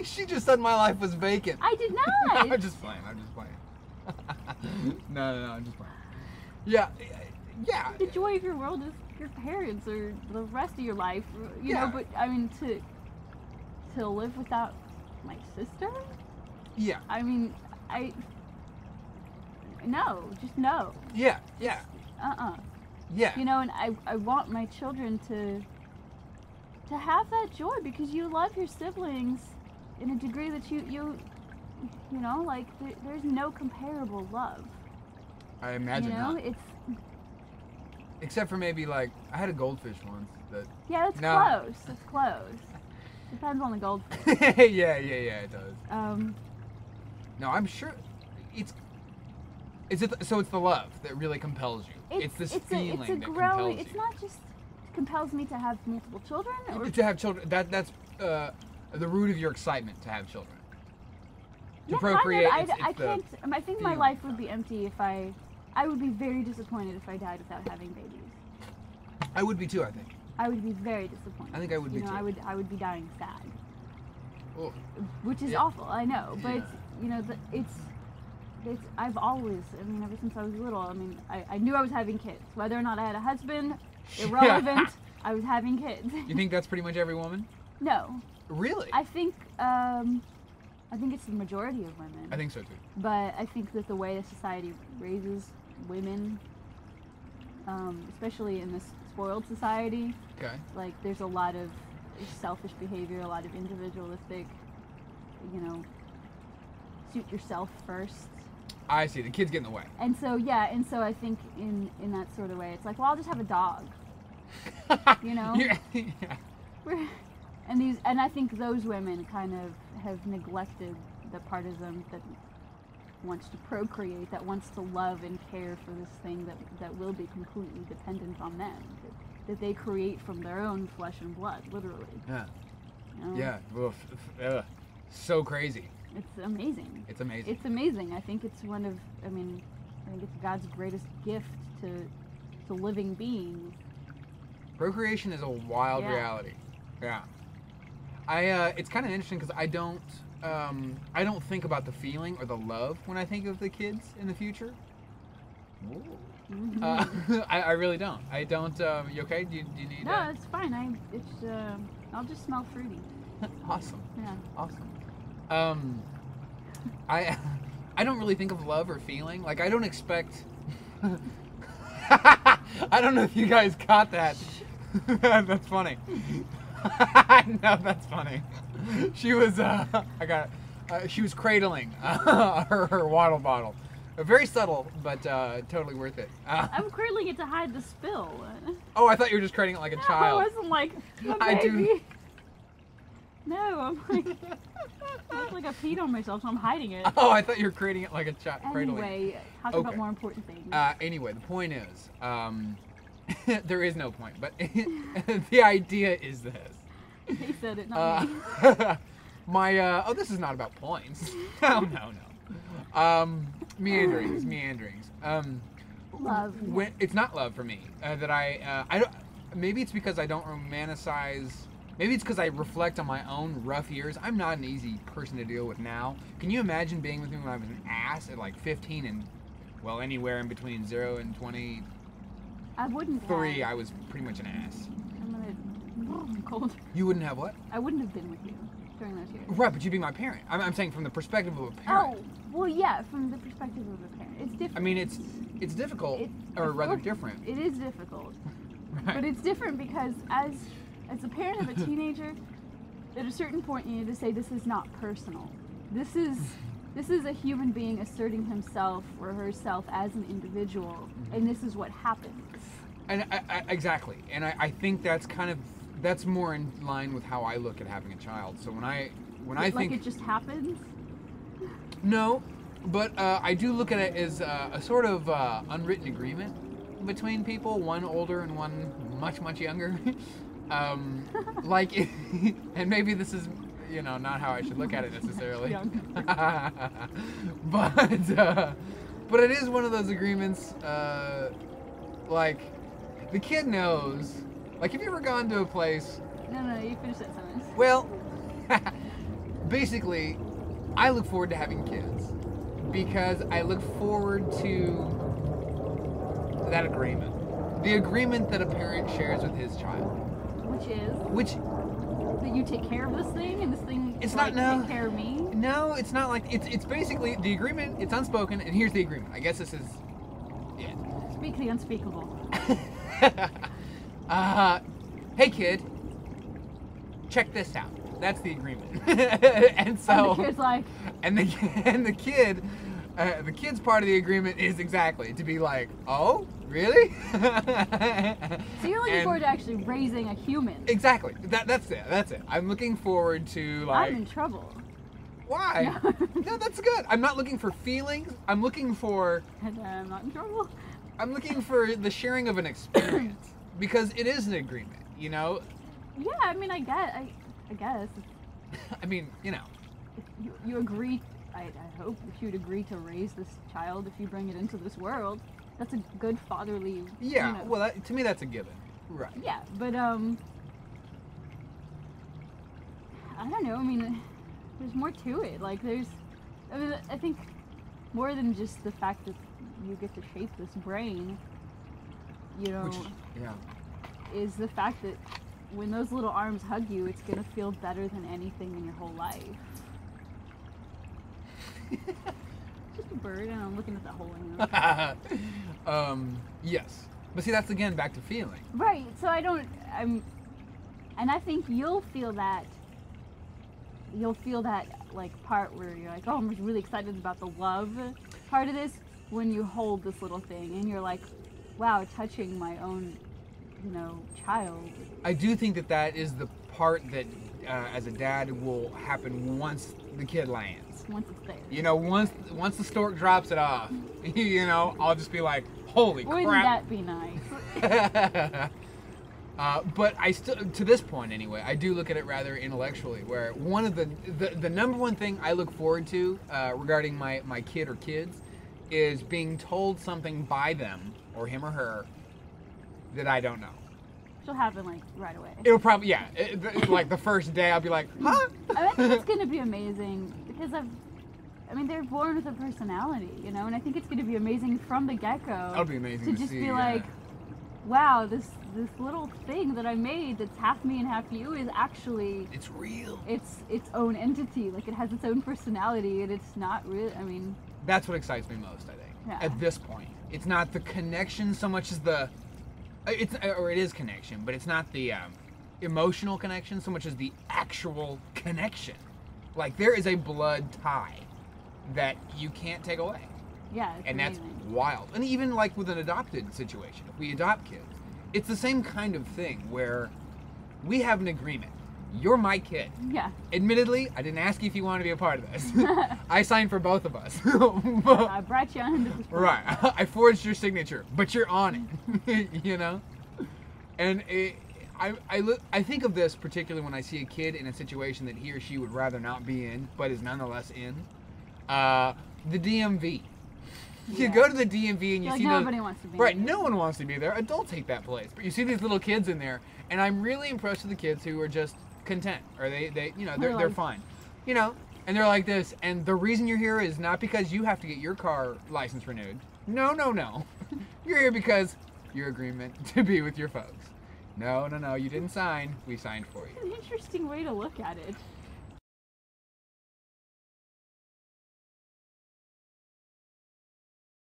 She just said my life was vacant. I did not. I'm just playing. No, I'm just playing. Yeah. The joy of your world is your parents or the rest of your life, you know. But I mean, to live without my sister. Yeah. I mean, just no. Yeah. Yeah. You know, and I want my children to have that joy, because you love your siblings in a degree that you know, like there's no comparable love. I imagine not. It's except for maybe like I had a goldfish once. That's close. It's close. Depends on the goldfish. yeah, it does. No, I'm sure so it's the love that really compels you. It's this feeling that compels you. It's not just compels me to have multiple children. Or to have children, that's the root of your excitement to have children. To procreate. Kind of. I can't. I think my life would be empty if I would be very disappointed if I died without having babies. I would be too, I think. I would be very disappointed. I think I would be too. I would be dying sad. Oh. Which is awful, I know, but it's I've always, I mean, ever since I was little, I mean, I knew I was having kids. Whether or not I had a husband, irrelevant, I was having kids. You think that's pretty much every woman? No. Really? I think it's the majority of women. I think so too. But I think that the way that society raises women, especially in this spoiled society, like there's a lot of selfish behavior, a lot of individualistic, suit yourself first. I see. The kids get in the way. And so I think in that sort of way, it's like, well, I'll just have a dog. Yeah. And I think those women kind of have neglected the part of them that wants to procreate, that wants to love and care for this thing that will be completely dependent on them, that they create from their own flesh and blood, literally. Yeah. Yeah. Ugh. So crazy. It's amazing. It's amazing. It's amazing. I think it's I think it's God's greatest gift to living beings. Procreation is a wild reality. Yeah. It's kind of interesting because I don't think about the feeling or the love when I think of the kids in the future. Mm-hmm. I really don't. I don't. You okay? Do you need? No, it's fine. I'll just smell fruity. Awesome. Yeah. Awesome. I don't really think of love or feeling. Like I don't expect. I don't know if you guys caught that. That's funny. No, that's funny. She was. I got it. She was cradling her water bottle. Very subtle, but totally worth it. I'm cradling it to hide the spill. Oh, I thought you were just cradling it like a child. I wasn't like, oh, I baby. do. No, I'm like, I look like I peed on myself, so I'm hiding it. Oh, I thought you were cradling it like a child. Anyway, talk about more important things. Anyway, the point is, there is no point, but the idea is this. He said it, not me. This is not about points. No. Meanderings. Love. It's not love for me. That I don't. Maybe it's because I don't romanticize. Maybe it's because I reflect on my own rough years. I'm not an easy person to deal with now. Can you imagine being with me when I was an ass at like 15 and, well, anywhere in between 0 and 20? I wouldn't. 3, I was pretty much an ass. I'm cold. You wouldn't have what? I wouldn't have been with you during those years. Right, but you'd be my parent. I'm saying from the perspective of a parent. Oh, well, yeah, from the perspective of a parent. It's different. I mean, it's difficult, or rather different. It is difficult. Right. But it's different because as a parent of a teenager, at a certain point you need to say, this is not personal. This is a human being asserting himself or herself as an individual, and this is what happens. And exactly. And I think that's more in line with how I look at having a child. So when I think like it just happens. No, but I do look at it as a sort of unwritten agreement between people, one older and one much younger. Like, and maybe this is, not how I should look at it necessarily. But it is one of those agreements. Like, the kid knows. Like, have you ever gone to a place? No, you finish that sentence. Well, basically, I look forward to having kids because I look forward to that agreement. The agreement that a parent shares with his child. Which that you take care of this thing and this thing It's like, not, no. take care of me? No, it's not like, it's basically the agreement, it's unspoken, and here's the agreement. I guess this is it. Speak the unspeakable. Hey kid, check this out. That's the agreement. And so, and the kid's like, and the kid, the kid's part of the agreement is exactly to be like, oh, really? so you're looking forward to actually raising a human. Exactly. That's it. I'm looking forward to like. I'm in trouble. Why? No, that's good. I'm not looking for feelings. I'm looking for. And I'm not in trouble. I'm looking for the sharing of an experience because it is an agreement, you know. Yeah, I mean, I guess. I mean, you know. If you agree. I hope if you'd agree to raise this child if you bring it into this world. That's a good fatherly. Yeah. You know. Well, to me, that's a given. Right. Yeah, but I don't know. I mean, there's more to it. Like, I think more than just the fact that you get to shape this brain. You know. Yeah. Is the fact that when those little arms hug you, it's gonna feel better than anything in your whole life. Just a bird, and I'm looking at that hole in you. Yes. But see, that's again back to feeling. Right. So and I think you'll feel that like part where you're like, oh, I'm really excited about the love part of this when you hold this little thing and you're like, wow, touching my own, child. I do think that is the part that, as a dad, will happen once the kid lands. Once it's there. Once the stork drops it off, I'll just be like, holy crap. Wouldn't that be nice? But I still, to this point anyway, I do look at it rather intellectually, where one of the number one thing I look forward to regarding my kid or kids is being told something by them, or him or her, that I don't know. She'll happen like right away. It'll probably, yeah, like the first day I'll be like, huh? I think it's going to be amazing because they're born with a personality, and I think it's going to be amazing from the get-go. That'll be amazing to just see, be like, wow, this little thing that I made that's half me and half you is actually... It's real. It's its own entity. Like, it has its own personality, and it's not real. That's what excites me most, I think, yeah. At this point. It's not the connection so much as it is connection, but it's not the emotional connection so much as the actual connection. Like, there is a blood tie that you can't take away. Yeah, it's and amazing. That's wild. And even like with an adopted situation, if we adopt kids, it's the same kind of thing where we have an agreement. You're my kid. Yeah. Admittedly, I didn't ask you if you want to be a part of this. I signed for both of us. I brought you on to this point. Right. I forged your signature, but you're on it. And I think of this particularly when I see a kid in a situation that he or she would rather not be in, but is nonetheless in. The DMV. You go to the DMV and you see nobody wants to be right. there. No one wants to be there. Adults hate that place, but you see these little kids in there, and I'm really impressed with the kids who are just content, or they're fine, and they're like this. And the reason you're here is not because you have to get your car license renewed. No. You're here because your agreement to be with your folks. No. You didn't sign. We signed for you. It's an interesting way to look at it.